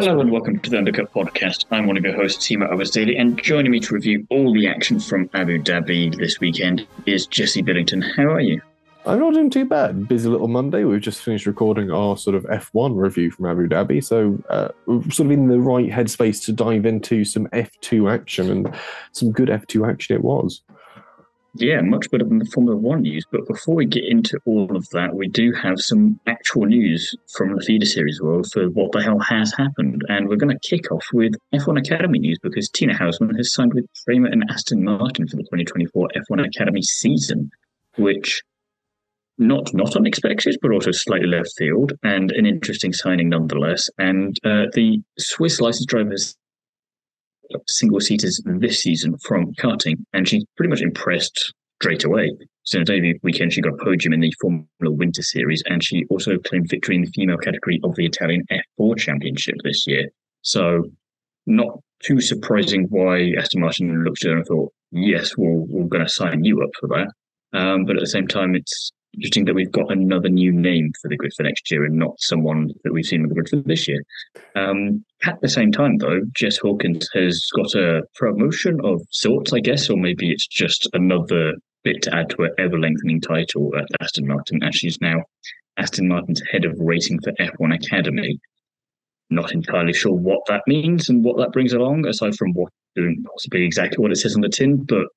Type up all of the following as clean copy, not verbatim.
Hello and welcome to the Undercut Podcast. I'm one of your hosts, Thiemo and Jesse, and joining me to review all the action from Abu Dhabi this weekend is Jesse Billington. How are you? I'm not doing too bad. Busy little Monday. We've just finished recording our sort of F1 review from Abu Dhabi, so we're sort of in the right headspace to dive into some F2 action, and some good F2 action it was. Yeah, much better than the Formula One news. But before we get into all of that, we do have some actual news from the feeder series world for what the hell has happened. And we're going to kick off with F1 Academy news because Tina Hausman has signed with Thiemo and Aston Martin for the 2024 F1 Academy season, which not unexpected, but also slightly left field and an interesting signing nonetheless. And the Swiss licensed drivers single seaters this season from karting, and she pretty much impressed straight away. So in the debut weekend, she got a podium in the Formula Winter Series, and she also claimed victory in the female category of the Italian F4 Championship this year. So not too surprising why Aston Martin looked at her and thought, yes, we're going to sign you up for that. But at the same time, it's interesting that we've got another new name for the grid for next year and not someone that we've seen on the grid for this year. At the same time, though, Jess Hawkins has got a promotion of sorts, I guess, or maybe it's just another bit to add to her ever-lengthening title at Aston Martin, as she's now Aston Martin's head of racing for F1 Academy. Not entirely sure what that means and what that brings along, aside from what doing possibly exactly what it says on the tin, but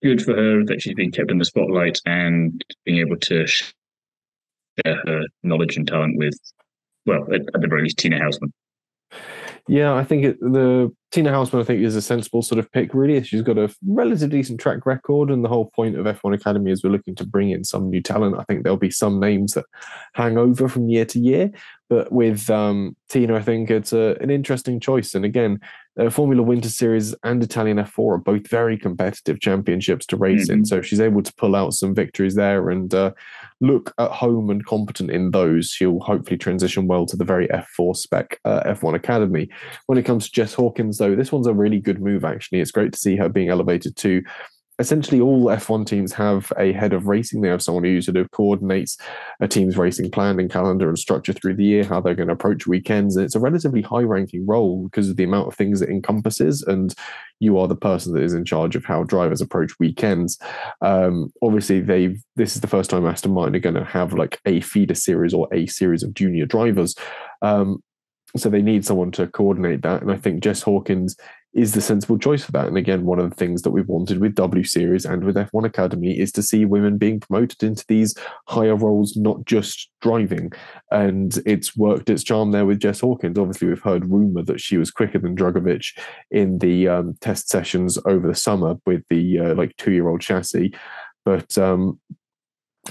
good for her that she's been kept in the spotlight and being able to share her knowledge and talent with, well, at the very least, Tina Hausman. Yeah, I think the Tina Hausman, I think, is a sensible sort of pick, really. She's got a relatively decent track record, and the whole point of F1 Academy is we're looking to bring in some new talent. I think there'll be some names that hang over from year to year, but with Tina, I think it's an interesting choice. And again, Formula Winter Series and Italian F4 are both very competitive championships to race in, so if she's able to pull out some victories there and look at home and competent in those, she'll hopefully transition well to the very F4 spec F1 Academy. When it comes to Jess Hawkins, though, this one's a really good move, actually. It's great to see her being elevated to essentially all F1 teams have a head of racing. They have someone who sort of coordinates a team's racing plan and calendar and structure through the year, how they're going to approach weekends. And it's a relatively high-ranking role because of the amount of things it encompasses, and you are the person that is in charge of how drivers approach weekends. Obviously, this is the first time Aston Martin are going to have like a feeder series or a series of junior drivers. So they need someone to coordinate that. And I think Jess Hawkins is the sensible choice for that. And again, one of the things that we've wanted with W Series and with F1 Academy is to see women being promoted into these higher roles, not just driving. And it's worked its charm there with Jess Hawkins. Obviously, we've heard rumour that she was quicker than Drugovich in the test sessions over the summer with the 2-year-old chassis. But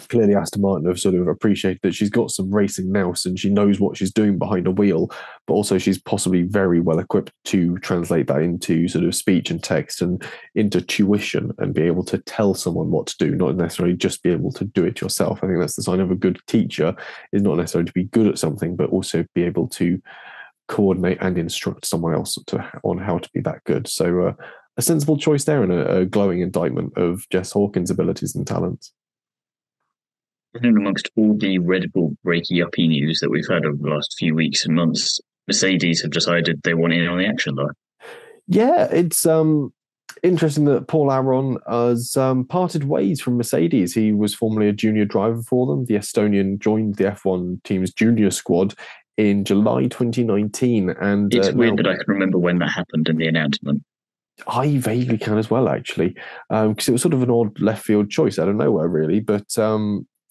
clearly Aston Martin have sort of appreciated that she's got some racing nous and she knows what she's doing behind a wheel, but also she's possibly very well equipped to translate that into sort of speech and text and into tuition and be able to tell someone what to do, not necessarily just be able to do it yourself. I think that's the sign of a good teacher, is not necessarily to be good at something, but also be able to coordinate and instruct someone else on how to be that good. So a sensible choice there and a glowing indictment of Jess Hawkins' abilities and talents. And amongst all the Red Bull breaky-uppy news that we've had over the last few weeks and months, Mercedes have decided they want in on the action, though. Yeah, it's interesting that Paul Aron has parted ways from Mercedes. He was formerly a junior driver for them. The Estonian joined the F1 team's junior squad in July 2019. And it's weird that I can remember when that happened in the announcement. I vaguely can as well, actually, because it was sort of an odd left field choice out of nowhere, really. But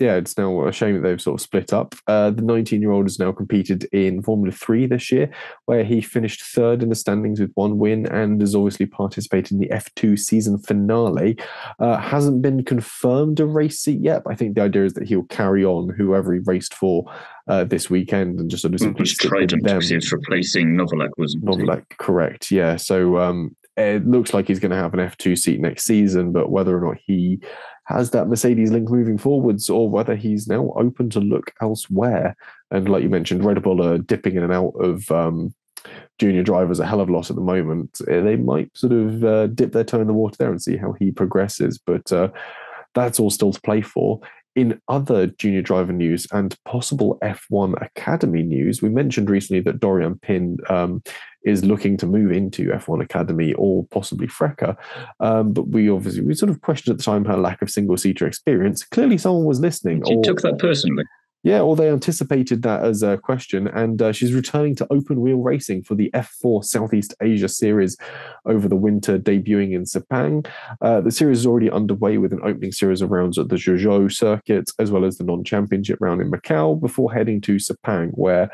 yeah, it's now a shame that they've sort of split up. The 19-year-old has now competed in Formula 3 this year, where he finished third in the standings with one win and has obviously participated in the F2 season finale. Hasn't been confirmed a race seat yet, but I think the idea is that he'll carry on whoever he raced for this weekend and just sort of simply stick with them. Because he was replacing Novalak, wasn't he? Novalak, correct, yeah. So it looks like he's going to have an F2 seat next season, but whether or not he has that Mercedes link moving forwards or whether he's now open to look elsewhere. And like you mentioned, Red Bull are dipping in and out of junior drivers a hell of a lot at the moment. They might sort of dip their toe in the water there and see how he progresses. But that's all still to play for. In other junior driver news and possible F1 Academy news, we mentioned recently that Doriane Pin is looking to move into F1 Academy or possibly FRECA. But we sort of questioned at the time her lack of single-seater experience. Clearly someone was listening. She took that personally. Yeah, or they anticipated that as a question, and she's returning to open wheel racing for the F4 Southeast Asia Series over the winter, debuting in Sepang. The series is already underway with an opening series of rounds at the Zhuzhou circuit, as well as the non-championship round in Macau, before heading to Sepang, where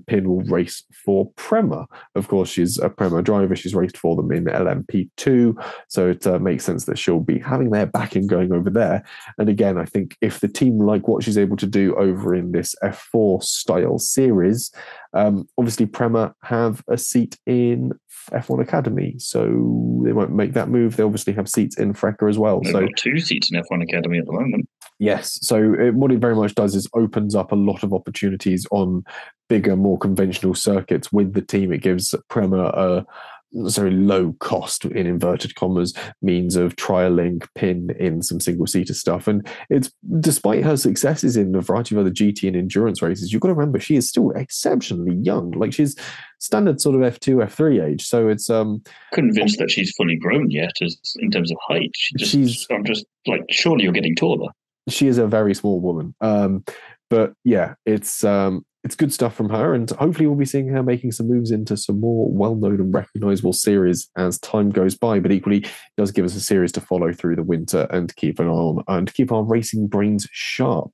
Pin will race for Prema. Of course, she's a Prema driver. She's raced for them in LMP2, so it makes sense that she'll be having their backing going over there. And again, I think if the team like what she's able to do over in this F4 style series, obviously Prema have a seat in F1 Academy, so they won't make that move. They obviously have seats in FRECA as well. They've got 2 seats in F1 Academy at the moment. Yes, so what it very much does is opens up a lot of opportunities on bigger, more conventional circuits with the team. It gives Prema a very low cost, in inverted commas, means of trialing Pin in some single-seater stuff. And it's, despite her successes in a variety of other GT and endurance races, you've got to remember she is still exceptionally young. Like, she's standard sort of F2, F3 age. So it's convinced that she's fully grown yet as in terms of height. I'm just like, surely you're getting taller. She is a very small woman. But yeah, it's good stuff from her, and hopefully we'll be seeing her making some moves into some more well-known and recognisable series as time goes by. But equally, it does give us a series to follow through the winter and keep an eye on, and keep our racing brains sharp.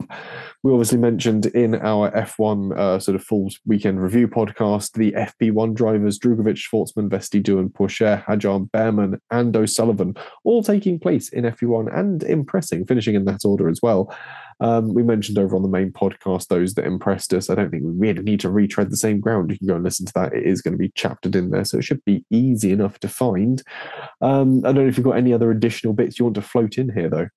We obviously mentioned in our F1 sort of full weekend review podcast the FP1 drivers Drugovich, Schwartzman, Vesti, Doohan, Pourchaire, Hajar, Behrman, and O'Sullivan, all taking place in FP1 and impressing, finishing in that order as well. We mentioned over on the main podcast those that impressed us. I don't think we really need to retread the same ground. You can go and listen to that. It is going to be chaptered in there, so it should be easy enough to find. I don't know if you've got any other additional bits you want to float in here, though.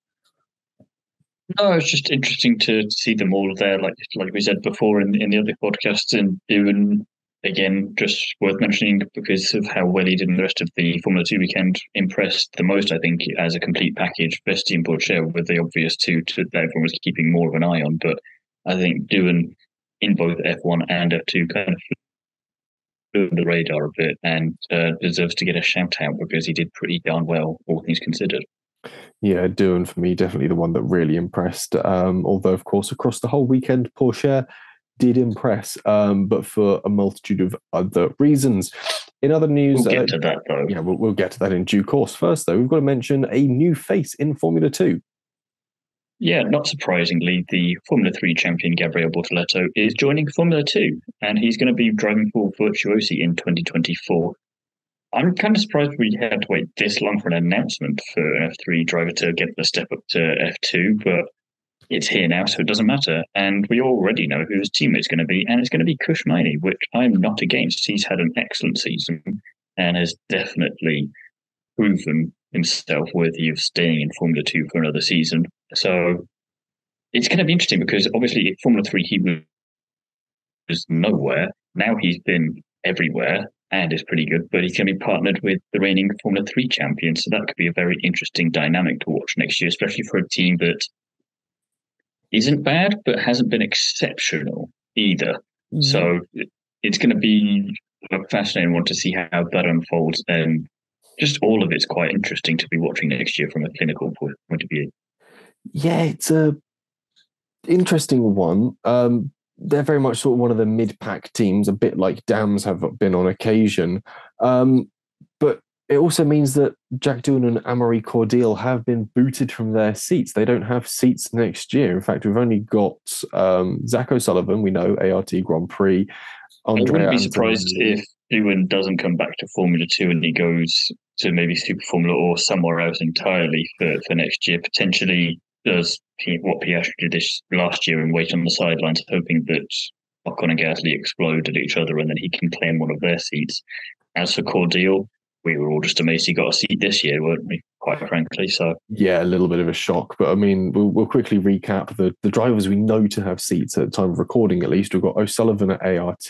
No, it's just interesting to see them all there, like we said before in the other podcasts, and doing. Again, just worth mentioning because of how well he did in the rest of the Formula 2 weekend. Impressed the most, I think, as a complete package. Vesti and Pourchaire were the obvious two that everyone was keeping more of an eye on. But I think Doohan in both F1 and F2 kind of flew under the radar a bit and deserves to get a shout out because he did pretty darn well, all things considered. Yeah, Doohan for me, definitely the one that really impressed. Although, of course, across the whole weekend, Pourchaire did impress, but for a multitude of other reasons. In other news, we'll get to that though. Yeah, we'll get to that in due course. First, though, we've got to mention a new face in Formula 2. Yeah, not surprisingly, the Formula 3 champion Gabriele Bortoleto is joining Formula 2, and he's going to be driving for Virtuosi in 2024. I'm kind of surprised we had to wait this long for an announcement for an F3 driver to get the step up to F2, but it's here now, so it doesn't matter. And we already know who his teammate's going to be, and it's going to be Kush Maini, which I'm not against. He's had an excellent season and has definitely proven himself worthy of staying in Formula 2 for another season. So it's going to be interesting because obviously in Formula 3 he was nowhere. Now he's been everywhere and is pretty good, but he's going to be partnered with the reigning Formula 3 champion. So that could be a very interesting dynamic to watch next year, especially for a team that isn't bad, but hasn't been exceptional either. Mm-hmm. So it's going to be a fascinating one to see how that unfolds. And just all of it's quite interesting to be watching next year from a clinical point of view. Yeah, it's a interesting one. They're very much sort of one of the mid-pack teams, a bit like Dams have been on occasion. But it also means that Jack Doohan and Amaury Cordial have been booted from their seats. They don't have seats next year. In fact, we've only got Zach O'Sullivan, we know, ART Grand Prix. I wouldn't be surprised if Doohan doesn't come back to Formula 2 and he goes to maybe Super Formula or somewhere else entirely for next year. Potentially does what Piastri did this last year and wait on the sidelines, hoping that Ocon and Gasly explode at each other and then he can claim one of their seats. As for Cordial, we were all just amazed he got a seat this year, weren't we? Quite frankly, so yeah, a little bit of a shock. But I mean, we'll quickly recap the drivers we know to have seats at the time of recording. At least we've got O'Sullivan at ART,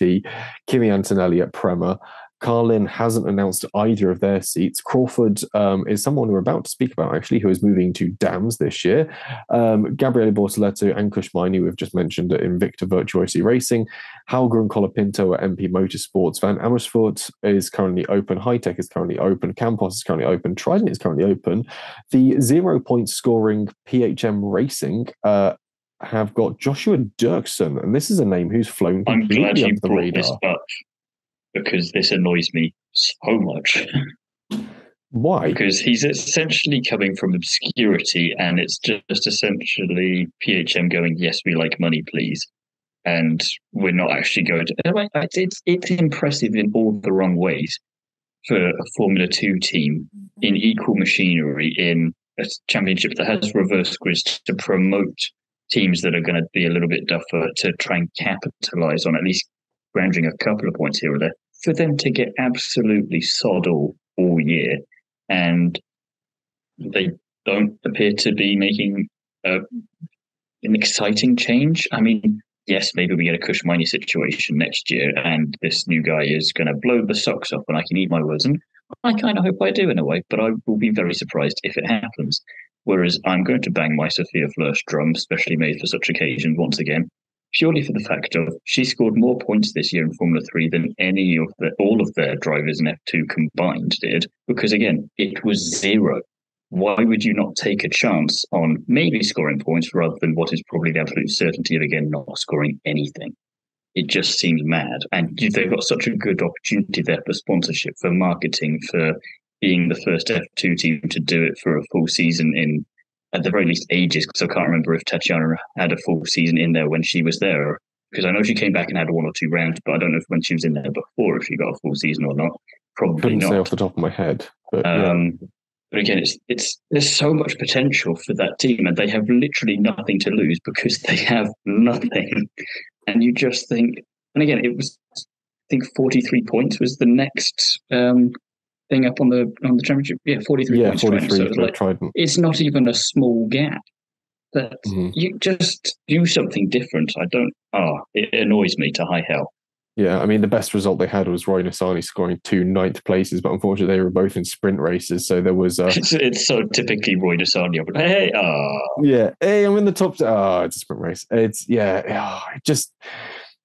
Kimi Antonelli at Prema, Carlin hasn't announced either of their seats. Crawford is someone we're about to speak about, actually, who is moving to Dams this year. Gabriele Bortoleto and Kushmini, we've just mentioned at Invicta Virtuosi Racing. Hauger and Colapinto at MP Motorsports. Van Amersfoort is currently open. Hitech is currently open. Campos is currently open. Trident is currently open. The 0-point scoring PHM Racing have got Joshua Dirksen, and this is a name who's flown completely under the radar. This up because this annoys me so much. Why? Because he's essentially coming from obscurity, and it's just essentially PHM going, yes, we like money, please. And we're not actually going to... It's impressive in all the wrong ways for a Formula 2 team in equal machinery in a championship that has reverse grids to promote teams that are going to be a little bit duffer to try and capitalise on at least grounding a couple of points here or there, for them to get absolutely sod all year. And they don't appear to be making an exciting change. I mean, yes, maybe we get a Kushmini situation next year and this new guy is going to blow the socks off and I can eat my words. And I kind of hope I do in a way, but I will be very surprised if it happens. Whereas I'm going to bang my Sophia Flörsch drum, specially made for such occasions once again, purely for the fact of she scored more points this year in Formula 3 than all of their drivers in F2 combined did, because again, it was 0. Why would you not take a chance on maybe scoring points rather than what is probably the absolute certainty of, again, not scoring anything? It just seems mad. And they've got such a good opportunity there for sponsorship, for marketing, for being the first F2 team to do it for a full season in, at the very least, ages, because I can't remember if Tatiana had a full season in there when she was there, because I know she came back and had 1 or 2 rounds, but I don't know if when she was in there before, if she got a full season or not. Probably couldn't not. say off the top of my head. But, but again, there's so much potential for that team, and they have literally nothing to lose because they have nothing. And you just think, and again, it was, I think 43 points was the next thing up on the championship. Yeah, 43 points. 43 so it's, Trident. It's not even a small gap. But you just do something different. It annoys me to high hell. Yeah, I mean, the best result they had was Roy Nassani scoring 2 9th places, but unfortunately they were both in sprint races, so there was... It's so typically Roy Nassani. Yeah, hey, I'm in the top... it's a sprint race.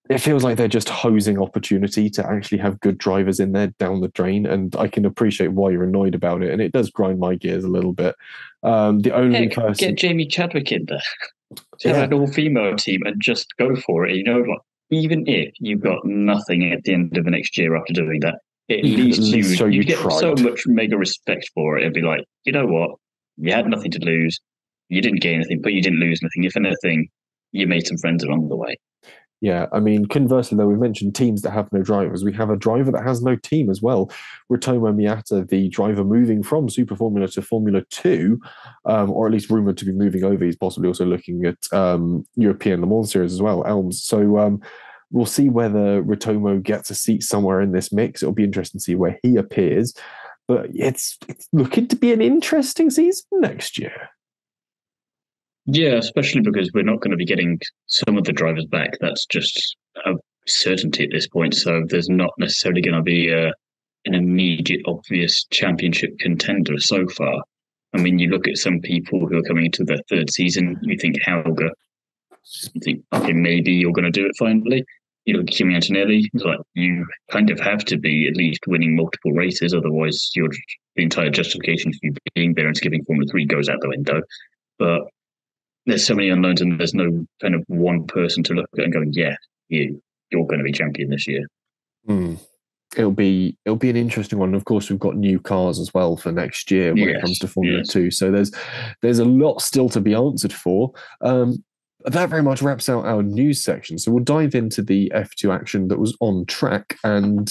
It feels like they're just hosing opportunity to actually have good drivers in there down the drain, and I can appreciate why you're annoyed about it, and it does grind my gears a little bit. The only person... Get Jamie Chadwick in there. Have an all-female team and just go for it. You know what? Even if you've got nothing at the end of the next year after doing that, at least you get tried. So much mega respect for it. It'd be like, you know what? You had nothing to lose. You didn't gain anything, but you didn't lose nothing. If anything, you made some friends along the way. Yeah, I mean, conversely, though, we mentioned teams that have no drivers. We have a driver that has no team as well. Ritomo Miata, the driver moving from Super Formula to Formula 2, or at least rumoured to be moving over. He's possibly also looking at European Le Mans Series as well, Elms. So we'll see whether Ritomo gets a seat somewhere in this mix. It'll be interesting to see where he appears. But it's looking to be an interesting season next year. Yeah, especially because we're not going to be getting some of the drivers back. That's just a certainty at this point. So there's not necessarily going to be an immediate, obvious championship contender so far. I mean, you look at some people who are coming into their 3rd season, you think Hauger, you think, okay, maybe you're going to do it finally. You look at Kimi Antonelli, it's like, you kind of have to be at least winning multiple races, otherwise the entire justification for you being there and skipping Formula 3 goes out the window. But there's so many unknowns, and there's no kind of one person to look at and going, yeah, you're going to be champion this year. It'll be an interesting one. Of course, we've got new cars as well for next year when it comes to Formula 2. So there's a lot still to be answered for. That very much wraps out our news section. So we'll dive into the F2 action that was on track. And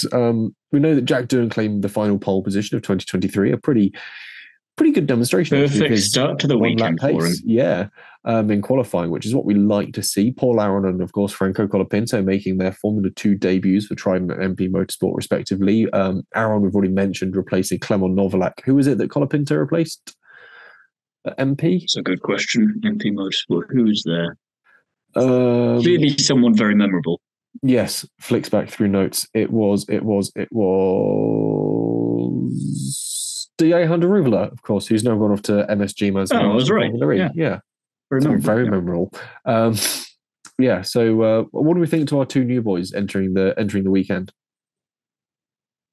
we know that Jack Doohan claimed the final pole position of 2023, a pretty good demonstration. Perfect start to the weekend for him. Yeah, in qualifying, which is what we like to see. Paul Aron and, of course, Franco Colapinto making their Formula 2 debuts for Trident and MP Motorsport, respectively. Aron, we've already mentioned, replacing Clement Novalak. Who is it that Colapinto replaced at MP? That's a good question. MP Motorsport, who's there? Clearly someone very memorable. Yes, flicks back through notes. It was DA Honda, of course, who's now gone off to MSG Mazda. Oh, I was right. Yeah. It's all very memorable. Yeah. So, what do we think to our two new boys entering the weekend?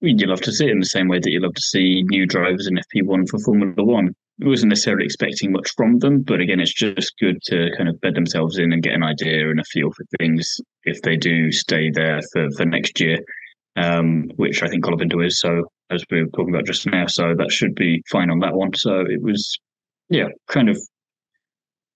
You love to see it in the same way that you love to see new drivers in FP1 for Formula One. I wasn't necessarily expecting much from them, but again, it's just good to kind of bed themselves in and get an idea and a feel for things if they do stay there for next year, which I think Colapinto is. So, as we were talking about just now, so that should be fine on that one. So it was, yeah, kind of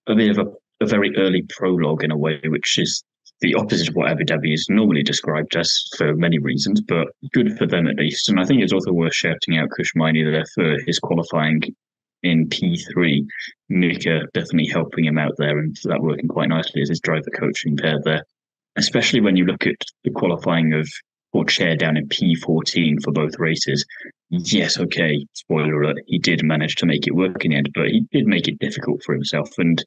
a bit of a very early prologue in a way, which is the opposite of what Abu Dhabi is normally described as for many reasons, but good for them at least. And I think it's also worth shouting out Kushmaini there for his qualifying in P3. Mika definitely helping him out there and that working quite nicely as his driver coaching pair there, especially when you look at the qualifying of Chair down in P14 for both races. Yes, okay, spoiler alert, he did manage to make it work in the end, but he did make it difficult for himself. And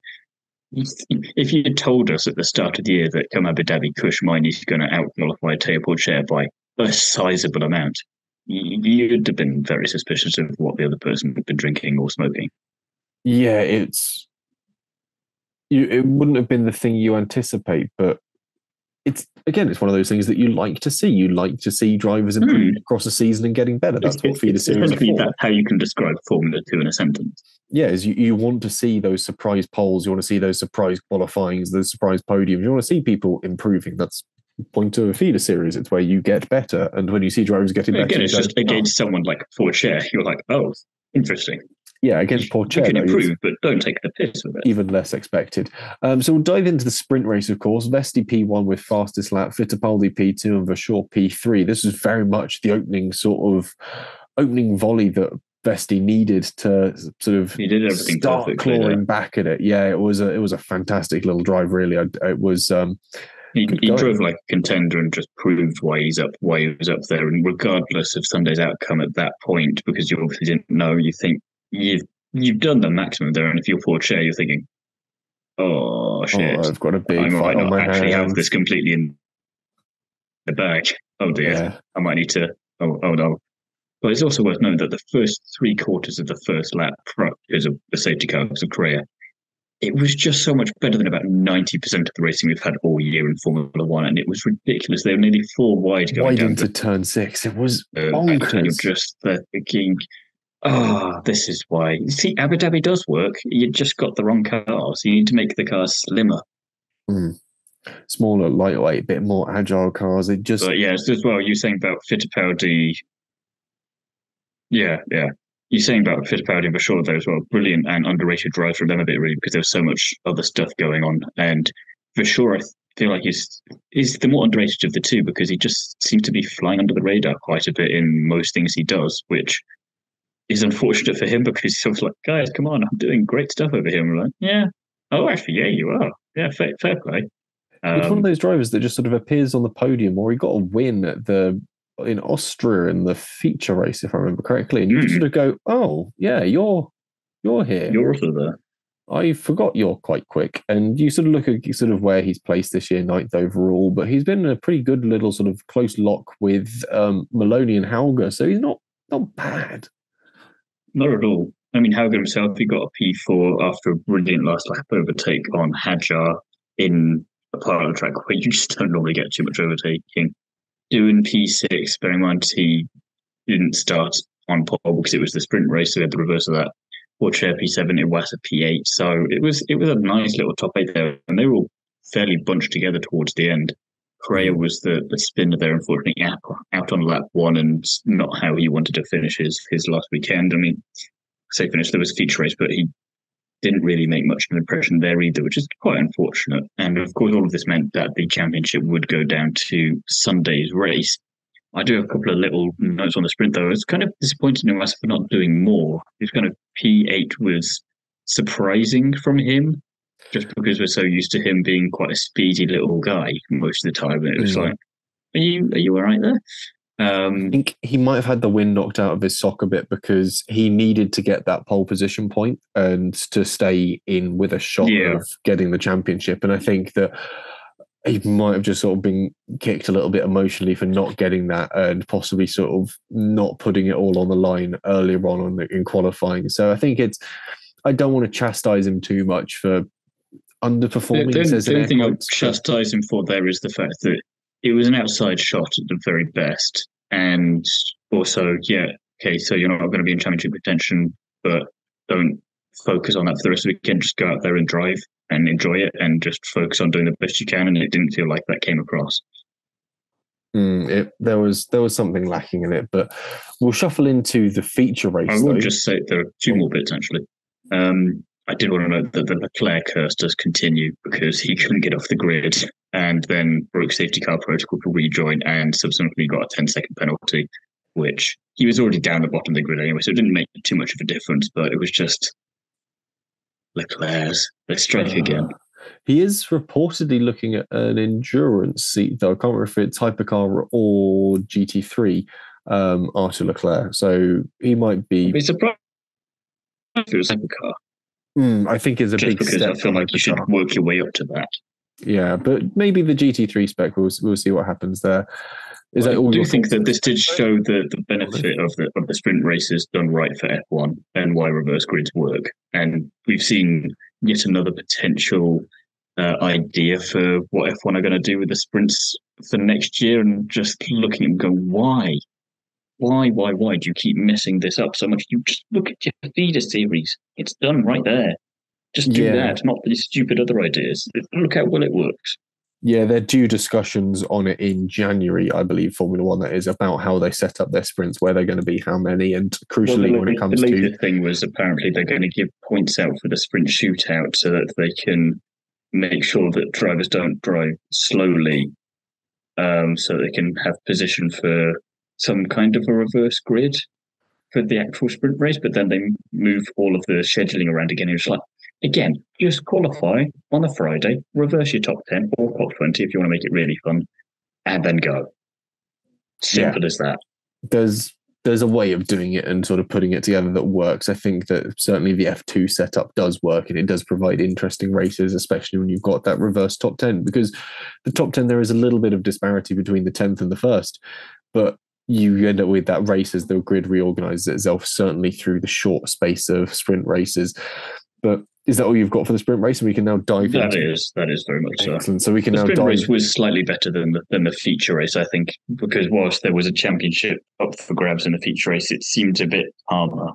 if you had told us at the start of the year that come Abu Dhabi, Kushmaini's going to out-qualify Thiemo Chair by a sizable amount, you'd have been very suspicious of what the other person had been drinking or smoking. Yeah, it wouldn't have been the thing you anticipate, but it's one of those things that you like to see. You like to see drivers improving across the season and getting better. That's what feeder series are for. That's how you can describe Formula 2 in a sentence. Yeah, is you want to see those surprise poles, you want to see those surprise qualifyings, those surprise podiums. You want to see people improving. That's the point of a feeder series. It's where you get better. And when you see drivers getting better... Again, it's just against someone like Chair, you're like, oh, interesting. Yeah, against Paul Chair. You can improve, but don't take the piss with it. Even less expected. So we'll dive into the sprint race, of course. Vesti P1 with fastest lap, Fittipaldi P2 and Verschoor P3. This was very much the opening volley that Vesti needed to sort of start clawing back at it. Yeah, it was a fantastic little drive, really. It was... He drove like a contender and just proved why he was up there. And regardless of Sunday's outcome at that point, because you obviously didn't know, you think you've done the maximum there. And if you're Paul Chair, you're thinking, oh shit, I've got a big I fight might on not my actually hands. have this completely in the bag. Oh dear, yeah. I might need to. Oh no. But it's also worth noting that the first 3/4 of the first lap, because of the safety car because of Korea, it was just so much better than about 90% of the racing we've had all year in Formula One, and it was ridiculous. They were nearly 4 wide going down into turn 6. It was bonkers. You're just thinking, this is why. See, Abu Dhabi does work. You just got the wrong cars. You need to make the cars slimmer. Smaller, lightweight, a bit more agile cars. It just... But yeah, as well, you're saying about Fittipaldi. Yeah. You're saying about Fittipaldi and Verschoor there as well. Brilliant and underrated drive from them a bit, really, because there's so much other stuff going on. And Verschoor, I feel like is the more underrated of the two because he just seems to be flying under the radar quite a bit in most things he does, which is unfortunate for him because he's sort of like, guys, come on, I'm doing great stuff over here. And we're like, yeah. Oh, actually, yeah, you are. Yeah, fair play. It's one of those drivers that just sort of appears on the podium, or he got a win in Austria in the feature race, if I remember correctly, and you just sort of go, "Oh, yeah, you're here. You're also there." I forgot you're quite quick, and you sort of look at sort of where he's placed this year, 9th overall, but he's been in a pretty good little sort of close lock with Maloney and Hauger, so he's not bad. Not at all. I mean, Hauger himself, he got a P4 after a brilliant last lap overtake on Hadjar in a part of the track where you just don't normally get too much overtaking. Doing P6, bearing in mind he didn't start on pole because it was the sprint race, so we had the reverse of that. Or Chair P7, it was a P8. So it was a nice little top 8 there, and they were all fairly bunched together towards the end. Correa was the spinner there, unfortunately, out on lap 1, and not how he wanted to finish his last weekend. I mean, say finish, there was a feature race, but he didn't really make much of an impression there either, which is quite unfortunate. And of course, all of this meant that the championship would go down to Sunday's race. I do have a couple of little notes on the sprint, though. It's kind of disappointing in us for not doing more. It's kind of P8 was surprising from him, just because we're so used to him being quite a speedy little guy most of the time. And it was like, are you all right there? I think he might have had the wind knocked out of his sock a bit because he needed to get that pole position point and to stay in with a shot of getting the championship. And I think that he might have just sort of been kicked a little bit emotionally for not getting that and possibly sort of not putting it all on the line earlier on in qualifying. So I think I don't want to chastise him too much for underperforming. The only thing I'll chastise him for there is the fact that it was an outside shot at the very best. And also, so you're not going to be in championship contention, but don't focus on that for the rest of the weekend. Just go out there and drive and enjoy it and just focus on doing the best you can. And it didn't feel like that came across. There was something lacking in it, but we'll shuffle into the feature race. I would just say there are two more bits, actually. I did want to note that the Leclerc curse does continue because he couldn't get off the grid and then broke safety car protocol to rejoin and subsequently got a 10-second penalty, which he was already down the bottom of the grid anyway, so it didn't make too much of a difference, but it was just Leclerc's. Let's strike again. He is reportedly looking at an endurance seat, though. I can't remember if it's hypercar or GT3, Arthur Leclerc. So he might be. I'd be surprised if it was hypercar. I think it's a big step. I feel like you should work your way up to that. Yeah, but maybe the GT3 spec, we'll see what happens there. I do think that this did show the benefit of the sprint races done right for F1 and why reverse grids work. And we've seen yet another potential idea for what F1 are going to do with the sprints for next year, and just looking and going, why do you keep messing this up so much? You just look at your feeder series. It's done right there. Just do that, not these stupid other ideas. Look how well it works. Yeah, they're due discussions on it in January, I believe, Formula One, that is, about how they set up their sprints, where they're going to be, how many, and crucially when it comes to... The latest thing was apparently they're going to give points out for the sprint shootout so that they can make sure that drivers don't drive slowly, so they can have position for some kind of a reverse grid for the actual sprint race, but then they move all of the scheduling around again. It's like, again, just qualify on a Friday, reverse your top 10 or top 20 if you want to make it really fun, and then go. Simple as that. There's a way of doing it and sort of putting it together that works. I think that certainly the F2 setup does work, and it does provide interesting races, especially when you've got that reverse top 10, because the top 10, there is a little bit of disparity between the 10th and the 1st, but you end up with that race as the grid reorganizes itself, certainly through the short space of sprint races. But is that all you've got for the sprint race? And we can now dive into it. That is very much so. Excellent. So we can the now sprint dive. race was slightly better than the feature race, I think, because whilst there was a championship up for grabs in the feature race, it seemed a bit harder.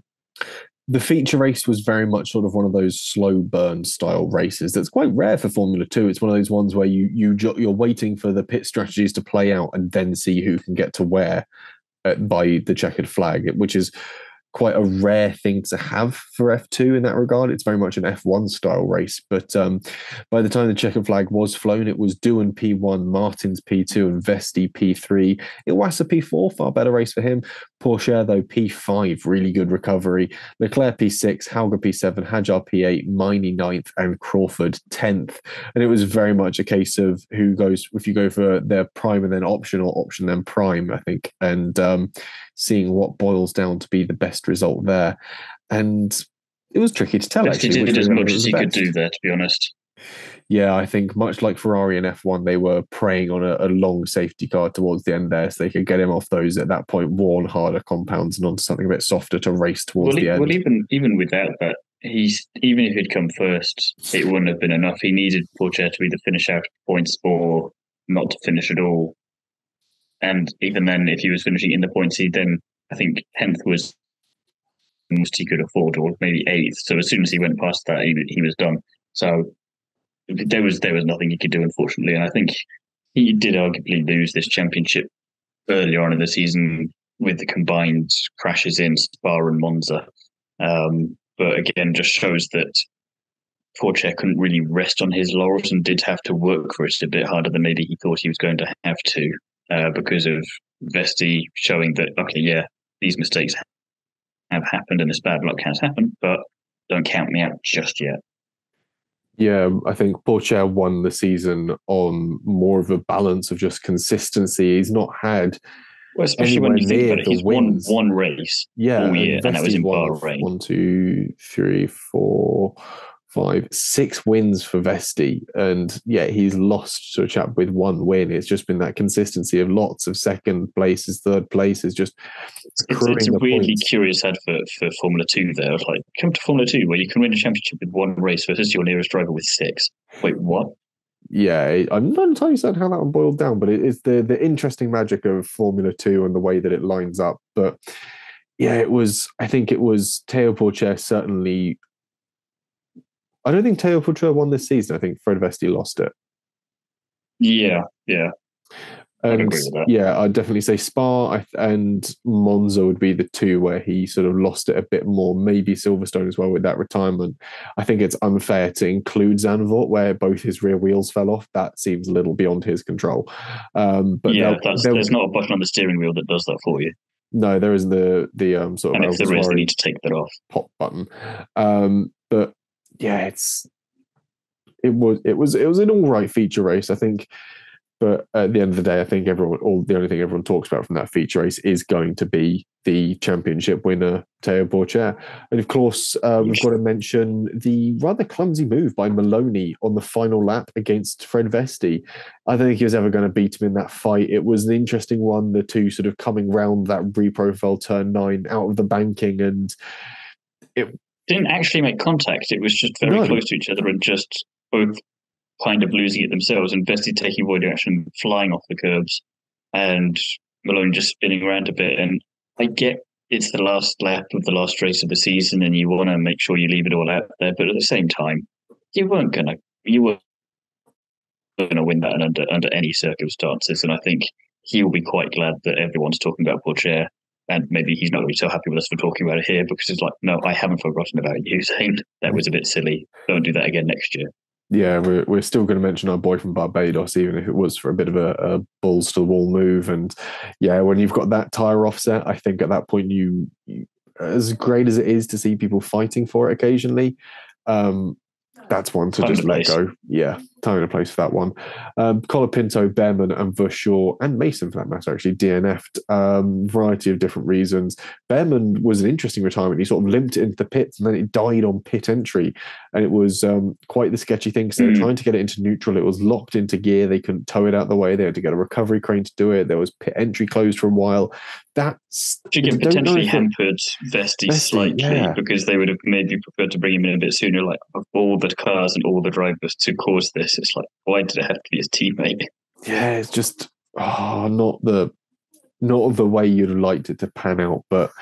The feature race was very much sort of one of those slow burn style races that's quite rare for Formula 2. It's one of those ones where you're waiting for the pit strategies to play out and then see who can get to where by the checkered flag, which is quite a rare thing to have for F2 in that regard. It's very much an F1 style race. But by the time the checkered flag was flown, it was Doohan P1, Martins P2, and Vesti P3. Iwasa P4, far better race for him. Porsche, though, P5, really good recovery. Leclerc P6, Hauger P7, Hajar P8, Miney 9th, and Crawford 10th. And it was very much a case of who goes, if you go for their prime and then option, or option then prime, I think. And seeing what boils down to be the best result there. And it was tricky to tell, actually. He did as much as he could do there, to be honest. Yeah, I think much like Ferrari and F1, they were preying on a long safety car towards the end there, so they could get him off those, at that point, worn harder compounds and onto something a bit softer to race towards the end. Well, even without that, even if he'd come first, it wouldn't have been enough. He needed Porsche to either finish out points or not to finish at all. And even then, if he was finishing in the points, I think 10th was the most he could afford, or maybe 8th. So as soon as he went past that, he was done. So there was nothing he could do, unfortunately. And I think he did arguably lose this championship earlier on in the season with the combined crashes in Spa and Monza. But again, just shows that Porsche couldn't really rest on his laurels and did have to work for it a bit harder than maybe he thought he was going to have to. Because of Vesti showing that, these mistakes have happened and this bad luck has happened, but don't count me out just yet. Yeah, I think Porsche won the season on more of a balance of just consistency. He's not had, especially when you think about it, he's won one race all year, and that was in Bahrain. 1, 2, 3, 4, 5, 6 wins for Vesti. And yeah, he's lost to a chap with 1 win. It's just been that consistency of lots of second places, third places, just it's a weirdly curious advert for Formula 2 there. Like, come to Formula 2 where you can win a championship with 1 race versus your nearest driver with 6. Wait, what? Yeah, I'm not entirely certain how that one boiled down, but it is the interesting magic of Formula 2 and the way that it lines up. But yeah, I think it was Théo Pourchaire certainly. I don't think Théo Pourchaire won this season. I think Fred Vesti lost it. Yeah. And I'd agree with that. Yeah, I'd definitely say Spa and Monza would be the 2 where he sort of lost it a bit more. Maybe Silverstone as well with that retirement. I think it's unfair to include Zandvoort where both his rear wheels fell off. That seems a little beyond his control. But yeah, there's not a button on the steering wheel that does that for you. No, there isn't the sort of. And if there is, they need to take that off. Pop button. But yeah, it was an all right feature race, I think. But at the end of the day, I think the only thing everyone talks about from that feature race is going to be the championship winner, Théo Pourchaire. And of course, we've got to mention the rather clumsy move by Maloney on the final lap against Fred Vesti. I don't think he was ever going to beat him in that fight. It was an interesting one, the two sort of coming round that reprofile turn 9 out of the banking, and it didn't actually make contact. It was just very close to each other and just both kind of losing it themselves, and Vesti taking avoiding action, flying off the curbs, and Malone just spinning around a bit. And I get it's the last lap of the last race of the season, and you want to make sure you leave it all out there. But at the same time, you weren't gonna win that under any circumstances. And I think he will be quite glad that everyone's talking about Pourchaire. And maybe he's not going to be so happy with us for talking about it here, because it's like, no, I haven't forgotten about you, Zane. That was a bit silly. Don't do that again next year. Yeah, we're still going to mention our boy from Barbados, even if it was for a bit of a balls to the wall move. And yeah, when you've got that tyre offset, I think at that point, you as great as it is to see people fighting for it occasionally, that's one to time just let go. Yeah, time and a place for that one. Colapinto, Behrman, and Vershaw, and Mason for that matter, actually DNF'd. Variety of different reasons. Behrman was an interesting retirement. He sort of limped into the pits and then it died on pit entry. And it was quite the sketchy thing because they were trying to get it into neutral. It was locked into gear. They couldn't tow it out the way. They had to get a recovery crane to do it. There was pit entry closed for a while. Potentially hampered Vesti slightly because they would have maybe preferred to bring him in a bit sooner. Like, of all the cars and all the drivers to cause this, it's like, why did it have to be his teammate? Yeah, it's just not the way you'd have liked it to pan out. But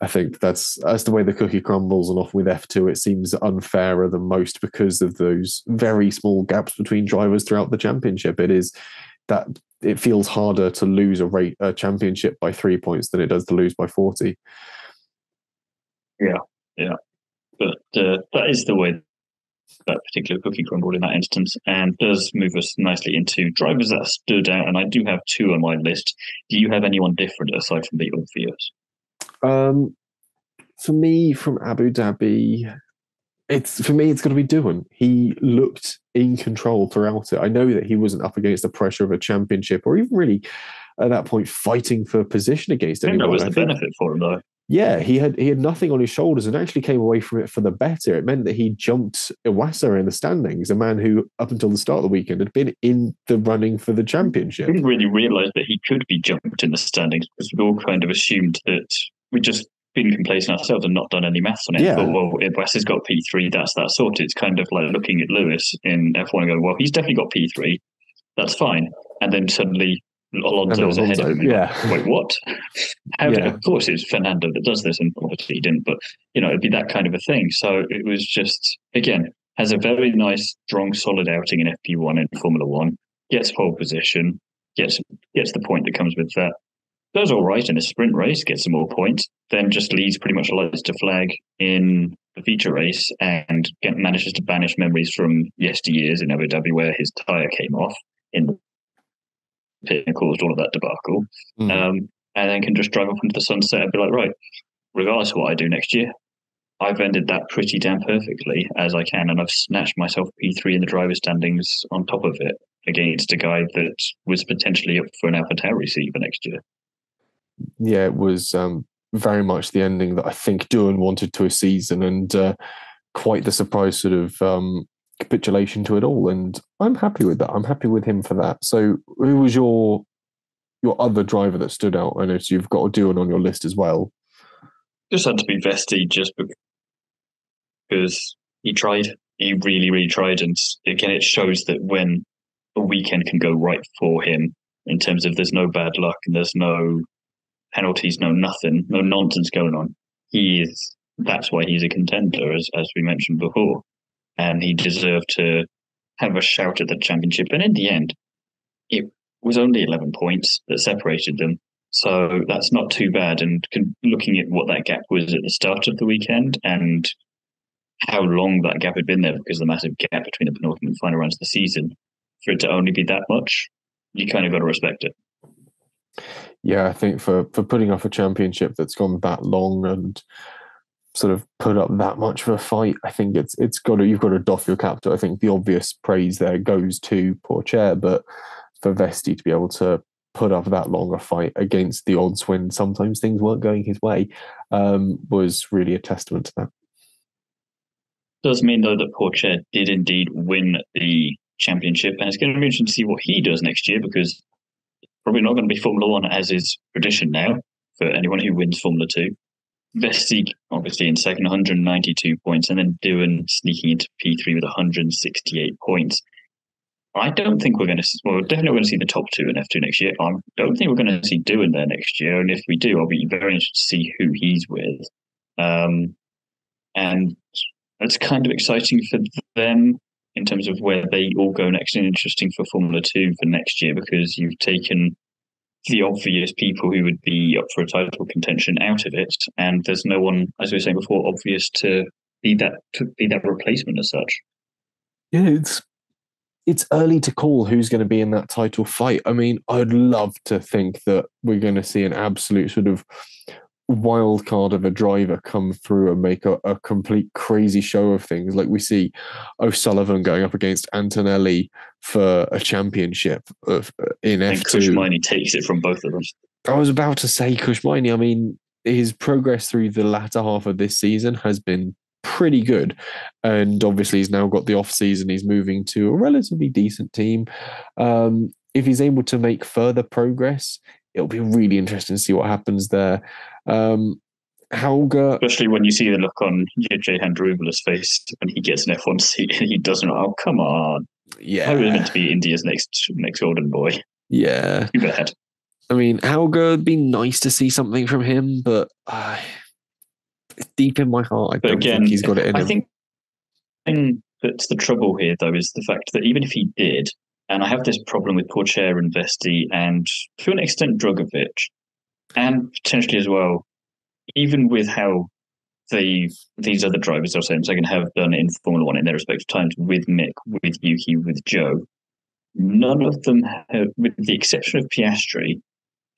I think that's the way the cookie crumbles, and off with F2, it seems unfairer than most because of those very small gaps between drivers throughout the championship. It is that it feels harder to lose a championship by 3 points than it does to lose by 40. Yeah. But that is the way that particular cookie crumbled in that instance, and does move us nicely into drivers that stood out. And I do have 2 on my list. Do you have anyone different aside from the obvious? For me, from Abu Dhabi, it's got to be Doohan. He looked in control throughout it. I know that he wasn't up against the pressure of a championship or even really at that point fighting for position against anyone. That was the benefit for him, though. Yeah, he had nothing on his shoulders and actually came away from it for the better. It meant that he jumped Iwasa in the standings, a man who, up until the start of the weekend, had been in the running for the championship. We didn't really realise that he could be jumped in the standings because we all kind of assumed that we'd just been complacent ourselves and not done any maths on it. Yeah. But, well, Iwasa's got P3, that's that sorted. It's kind of like looking at Lewis in F1 and going, well, he's definitely got P3, that's fine. And then suddenly Alonso's ahead of him. Yeah. Like, wait, what? Of course, it's Fernando that does this, and obviously he didn't, but it'd be that kind of a thing. So it was just, again, has a very nice, strong, solid outing in FP1 in Formula 1, gets pole position, gets the point that comes with that, does all right in a sprint race, gets some more points, then just leads pretty much lights to flag in the feature race and manages to banish memories from yesteryears in Abu Dhabi where his tyre came off in the pit and caused all of that debacle. And then can just drive off into the sunset and be like, right, regardless of what I do next year, I've ended that pretty damn perfectly as I can, and I've snatched myself P3 in the driver's standings on top of it against a guy that was potentially up for an AlphaTauri seat for next year. Yeah, it was very much the ending that I think Doohan wanted to a season, and quite the surprise sort of capitulation to it all, and I'm happy with that. I'm happy with him for that. So, who was your other driver that stood out? I know you've got a Doriane on your list as well. Just had to be Vesti, just because he tried. He really, really tried, and again, it shows that when a weekend can go right for him, in terms of there's no bad luck and there's no penalties, no nothing, no nonsense going on. That's why he's a contender, as we mentioned before. And he deserved to have a shout at the championship. And in the end, it was only 11 points that separated them. So that's not too bad. And looking at what that gap was at the start of the weekend and how long that gap had been there, because the massive gap between the penultimate and final rounds of the season, for it to only be that much, you kind of got to respect it. Yeah, I think for putting off a championship that's gone that long and sort of put up that much of a fight, I think you've got to doff your cap to. I think the obvious praise there goes to Pourchaire, but for Vesti to be able to put up that long a fight against the odds when sometimes things weren't going his way was really a testament to that. Does mean though that Pourchaire did indeed win the championship, and it's going to be interesting to see what he does next year, because probably not going to be Formula One as is tradition now for anyone who wins Formula 2. Vesti obviously in second, 192 points, and then Doriane sneaking into P3 with 168 points. I don't think we're going to. Well, we're definitely going to see the top two in F2 next year. I don't think we're going to see Doriane there next year, and if we do, I'll be very interested to see who he's with. And it's kind of exciting for them in terms of where they all go next, and interesting for Formula 2 for next year, because you've taken the obvious people who would be up for a title contention out of it, and there's no one, as we were saying before, obvious to be that replacement as such. Yeah, it's early to call who's going to be in that title fight. I mean, I'd love to think that we're going to see an absolute sort of wild card of a driver come through and make a complete crazy show of things, like we see O'Sullivan going up against Antonelli for a championship in F2. And Kushmaini takes it from both of them. I was about to say Kushmaini. I mean, his progress through the latter half of this season has been pretty good, and obviously he's now got the off season. He's moving to a relatively decent team. If he's able to make further progress, it'll be really interesting to see what happens there. Hauger, especially when you see the look on Jay Handrubela's face when he gets an F1 seat and he doesn't. Oh, come on! Yeah, I was meant to be India's next golden boy. Yeah, too bad. I mean, Hauger, it'd be nice to see something from him, but deep in my heart, I don't think he's got it in him. I think the thing that's the trouble here, though, is the fact that even if he did, and I have this problem with Pourchaire and Vesti, and to an extent Drogovic, and potentially as well, even with how these other drivers, I'll say in a second, have done in Formula One in their respective times with Mick, with Yuki, with Joe, none of them have, with the exception of Piastri,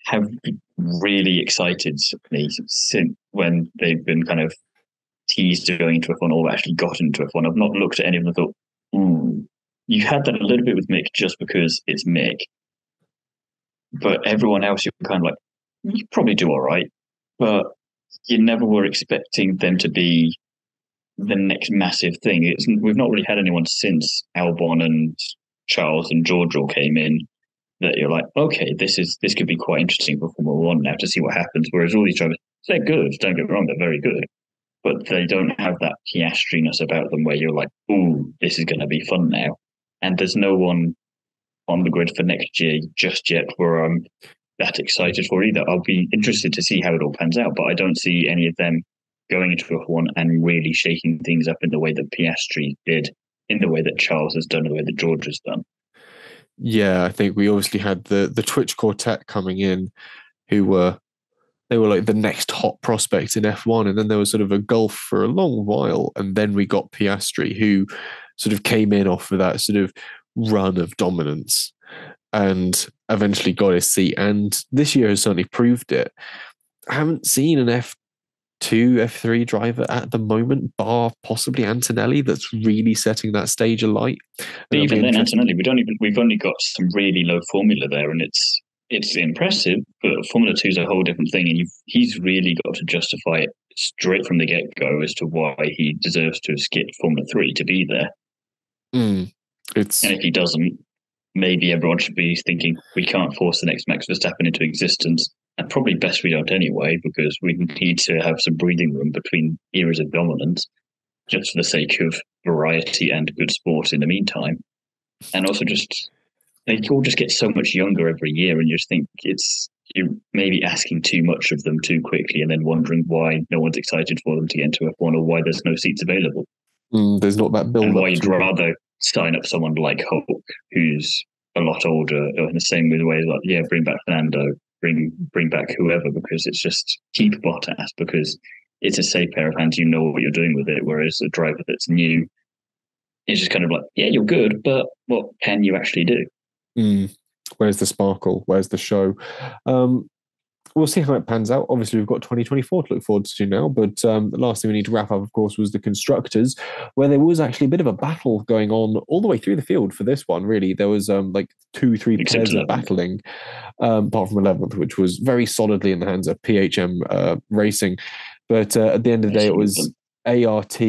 have really excited me since when they've been kind of teased to going into F1 or actually got into F1. I've not looked at any of them and thought, you had that a little bit with Mick just because it's Mick. But everyone else, you're kind of like, you probably do all right. But you never were expecting them to be the next massive thing. We've not really had anyone since Albon and Charles and George all came in that you're like, okay, this could be quite interesting for Formula One now to see what happens. Whereas all these drivers, they're good, don't get me wrong, they're very good, but they don't have that Piastriness about them where you're like, ooh, this is going to be fun now. And there's no one on the grid for next year just yet where I'm that excited for either. I'll be interested to see how it all pans out, but I don't see any of them going into F1 and really shaking things up in the way that Piastri did, in the way that Charles has done, in the way that George has done. Yeah, I think we obviously had the Twitch quartet coming in, they were like the next hot prospect in F1, and then there was sort of a gulf for a long while, and then we got Piastri, who sort of came in off of that sort of run of dominance and eventually got his seat, and this year has certainly proved it. I haven't seen an F2, F3 driver at the moment, bar possibly Antonelli, that's really setting that stage alight. Even then, Antonelli, we've only got some really low formula there, and it's it's impressive, but Formula 2 is a whole different thing, and he's really got to justify it straight from the get-go as to why he deserves to have skipped Formula 3 to be there. And if he doesn't, maybe everyone should be thinking we can't force the next Max Verstappen into existence, and probably best we don't anyway, because we need to have some breathing room between eras of dominance, just for the sake of variety and good sport in the meantime. And also just, they all just get so much younger every year, and you just think you're maybe asking too much of them too quickly, and then wondering why no one's excited for them to get into F1, or why there's no seats available. There's not that build-up. And why you'd rather sign up someone like Hulk, who's a lot older, or in the same way, like, yeah, bring back Fernando, bring back whoever, because it's just keep Bottas, because it's a safe pair of hands, you know what you're doing with it, whereas a driver that's new, it's just kind of like, yeah, you're good, but what can you actually do? Where's the sparkle? Where's the show? We'll see how it pans out. Obviously, we've got 2024 to look forward to now, but the last thing we need to wrap up, of course, was the Constructors, where there was actually a bit of a battle going on all the way through the field for this one, really. There was like 2-3 pairs of battling, apart from 11th, which was very solidly in the hands of PHM Racing. But at the end of the day, it was ART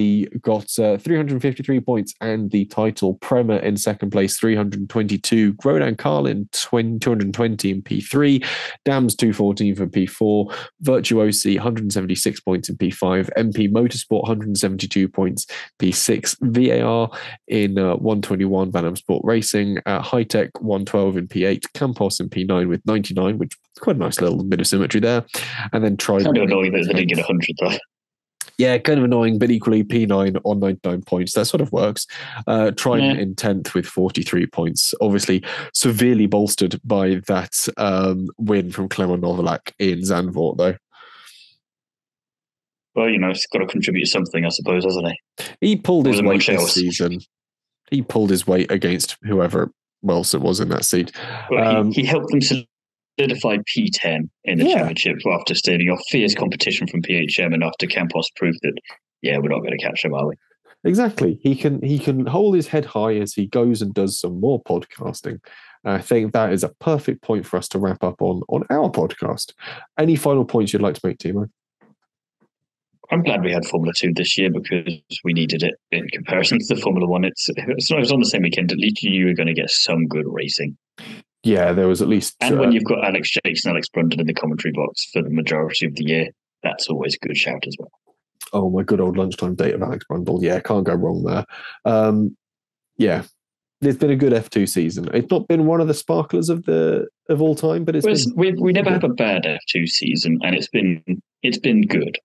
got 353 points and the title. Prema in second place, 322. Grodan Carlin, 220 in P3. Dams, 214 for P4. Virtuosi, 176 points in P5. MP Motorsport, 172 points, P6. VAR in 121. Van Am Sport Racing. High Tech, 112 in P8. Campos in P9 with 99, which is quite a nice little bit of symmetry there. And then Trident. Kind of annoying that they didn't get 100 though. Yeah, kind of annoying, but equally P9 on 99 points. That sort of works. Trident in 10th with 43 points. Obviously, severely bolstered by that win from Clement Novalak in Zandvoort, though. Well, he's got to contribute something, I suppose, hasn't he? He pulled his weight this season. He pulled his weight against whoever else it was in that seat. Well, he helped them solidified P10 in the championship after staving off fierce competition from PHM, and after Campos proved that, we're not going to catch him, are we? Exactly. He can hold his head high as he goes and does some more podcasting. I think that is a perfect point for us to wrap up on our podcast. Any final points you'd like to make, Thiemo? I'm glad we had Formula 2 this year, because we needed it in comparison to the Formula 1. It's on the same weekend. At least you were going to get some good racing. Yeah, there was at least... And when you've got Alex Jakes and Alex Brundle in the commentary box for the majority of the year, that's always a good shout as well. Oh, my good old lunchtime date of Alex Brundle. Yeah, can't go wrong there. There's been a good F2 season. It's not been one of the sparklers of all time, but we never have a bad F2 season, and it's been good.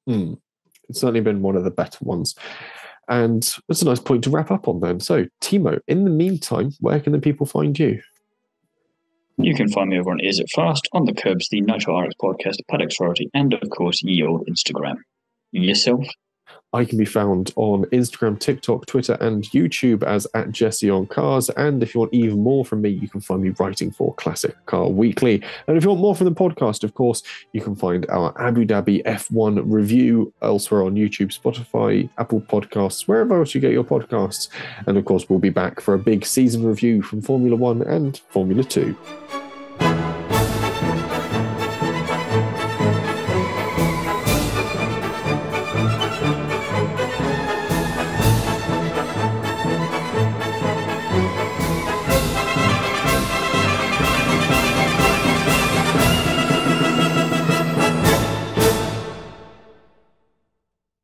It's certainly been one of the better ones. And that's a nice point to wrap up on then. So, Thiemo, in the meantime, where can the people find you? You can find me over on Is It Fast, On the Curbs, the Nitro RX podcast, Paddock Sorority, and of course, ye old Instagram. Yourself? I can be found on Instagram, TikTok, Twitter, and YouTube as @JesseOnCars. And if you want even more from me, you can find me writing for Classic Car Weekly. And if you want more from the podcast, of course, you can find our Abu Dhabi F1 review elsewhere on YouTube, Spotify, Apple Podcasts, wherever else you get your podcasts. And of course, we'll be back for a big season review from Formula 1 and Formula 2.